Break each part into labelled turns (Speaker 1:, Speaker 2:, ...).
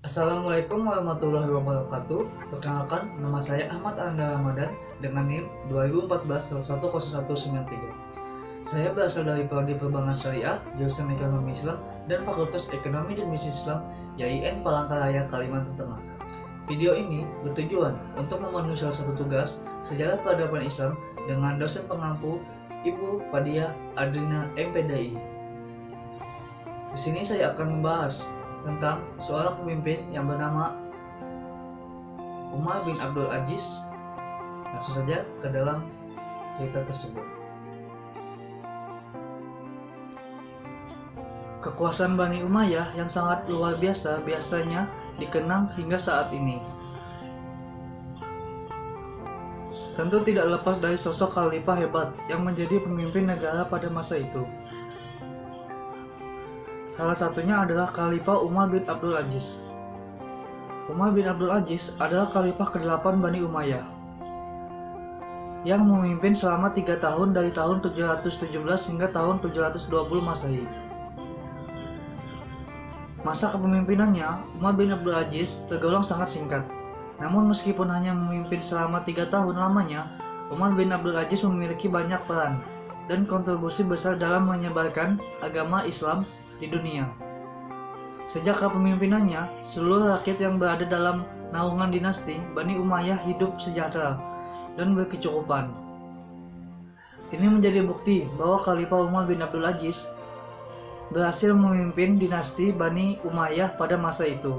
Speaker 1: Assalamualaikum warahmatullahi wabarakatuh. Perkenalkan, nama saya Ahmad Ananda Ramadan dengan NIM 2014-110193. Saya berasal dari Prodi Perbankan Syariah, jurusan Ekonomi Islam, dan Fakultas Ekonomi dan Bisnis Islam, YIN Palangkaraya, Kalimantan Tengah. Video ini bertujuan untuk memenuhi salah satu tugas sejarah peradaban Islam dengan dosen pengampu Ibu Fadia Adrina MPDI. Di sini saya akan membahas tentang seorang pemimpin yang bernama Umar bin Abdul Aziz. Langsung saja ke dalam cerita tersebut. Kekuasaan Bani Umayyah yang sangat luar biasa biasanya dikenang hingga saat ini. Tentu tidak lepas dari sosok khalifah hebat yang menjadi pemimpin negara pada masa itu. Salah satunya adalah Khalifah Umar bin Abdul Aziz. Umar bin Abdul Aziz adalah Khalifah ke-8 Bani Umayyah yang memimpin selama 3 tahun dari tahun 717 hingga tahun 720 Masehi. Masa kepemimpinannya, Umar bin Abdul Aziz tergolong sangat singkat. Namun meskipun hanya memimpin selama 3 tahun lamanya, Umar bin Abdul Aziz memiliki banyak peran dan kontribusi besar dalam menyebarkan agama Islam di dunia. Sejak kepemimpinannya, seluruh rakyat yang berada dalam naungan dinasti Bani Umayyah hidup sejahtera dan berkecukupan. Ini menjadi bukti bahwa Khalifah Umar bin Abdul Aziz berhasil memimpin dinasti Bani Umayyah pada masa itu.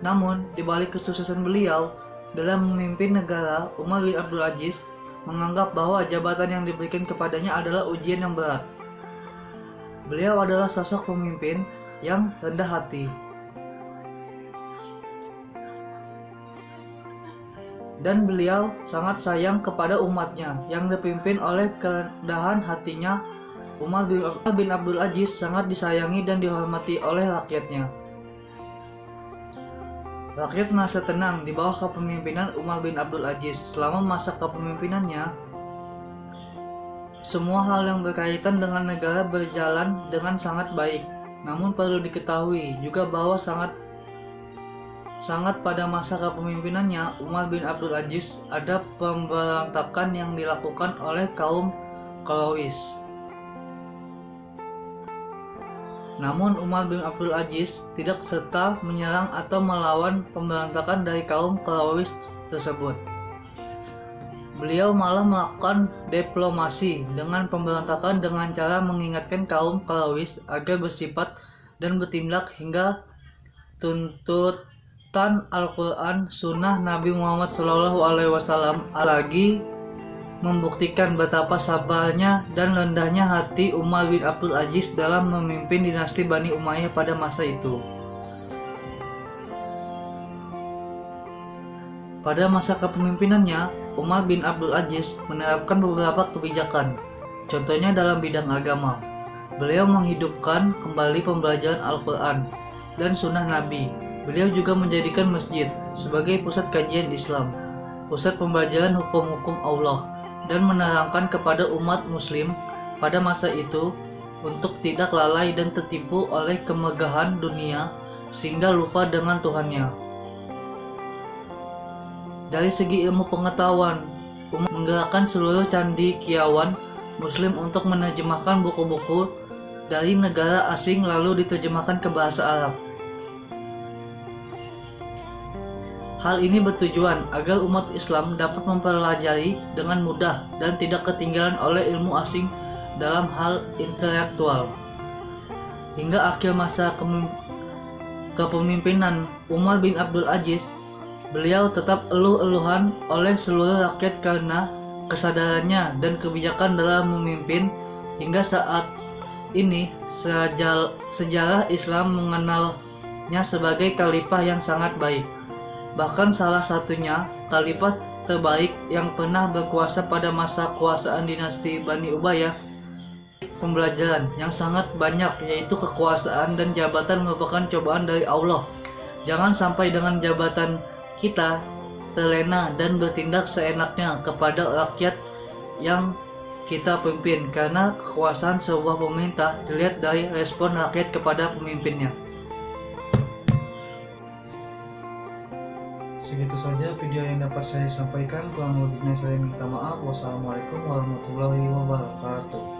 Speaker 1: Namun, di balik kesuksesan beliau dalam memimpin negara, Umar bin Abdul Aziz menganggap bahwa jabatan yang diberikan kepadanya adalah ujian yang berat. Beliau adalah sosok pemimpin yang rendah hati dan beliau sangat sayang kepada umatnya yang dipimpin oleh kerendahan hatinya. Umar bin Abdul Aziz sangat disayangi dan dihormati oleh rakyatnya. Rakyat merasa tenang di bawah kepemimpinan Umar bin Abdul Aziz. Selama masa kepemimpinannya, semua hal yang berkaitan dengan negara berjalan dengan sangat baik. Namun perlu diketahui juga bahwa sangat pada masa kepemimpinannya Umar bin Abdul Aziz ada pemberontakan yang dilakukan oleh kaum Khawarij. Namun Umar bin Abdul Aziz tidak serta menyerang atau melawan pemberontakan dari kaum Khawarij tersebut. Beliau malah melakukan diplomasi dengan pemberontakan dengan cara mengingatkan kaum Khawarij agar bersifat dan bertindak hingga tuntutan Al-Quran Sunnah Nabi Muhammad SAW. Lagi membuktikan betapa sabarnya dan rendahnya hati Umar bin Abdul Aziz dalam memimpin dinasti Bani Umayyah pada masa itu. Pada masa kepemimpinannya, Umar bin Abdul Aziz menerapkan beberapa kebijakan. Contohnya dalam bidang agama, beliau menghidupkan kembali pembelajaran Al-Quran dan Sunnah Nabi. Beliau juga menjadikan masjid sebagai pusat kajian Islam, pusat pembelajaran hukum-hukum Allah, dan menerangkan kepada umat muslim pada masa itu untuk tidak lalai dan tertipu oleh kemegahan dunia sehingga lupa dengan Tuhannya. Dari segi ilmu pengetahuan, Umar menggerakkan seluruh cendekiawan muslim untuk menerjemahkan buku-buku dari negara asing lalu diterjemahkan ke bahasa Arab. Hal ini bertujuan agar umat Islam dapat mempelajari dengan mudah dan tidak ketinggalan oleh ilmu asing dalam hal intelektual. Hingga akhir masa kepemimpinan Umar bin Abdul Aziz, beliau tetap eluh-eluhan oleh seluruh rakyat karena kesadarannya dan kebijakan dalam memimpin. Hingga saat ini sejarah Islam mengenalnya sebagai khalifah yang sangat baik. Bahkan salah satunya khalifah terbaik yang pernah berkuasa pada masa kekuasaan dinasti Bani Umayyah. Pembelajaran yang sangat banyak, yaitu kekuasaan dan jabatan merupakan cobaan dari Allah. Jangan sampai dengan jabatan kita terlena dan bertindak seenaknya kepada rakyat yang kita pimpin, karena kekuasaan sebuah pemerintah dilihat dari respon rakyat kepada pemimpinnya. Segitu saja video yang dapat saya sampaikan, kurang lebihnya saya minta maaf. Wassalamualaikum warahmatullahi wabarakatuh.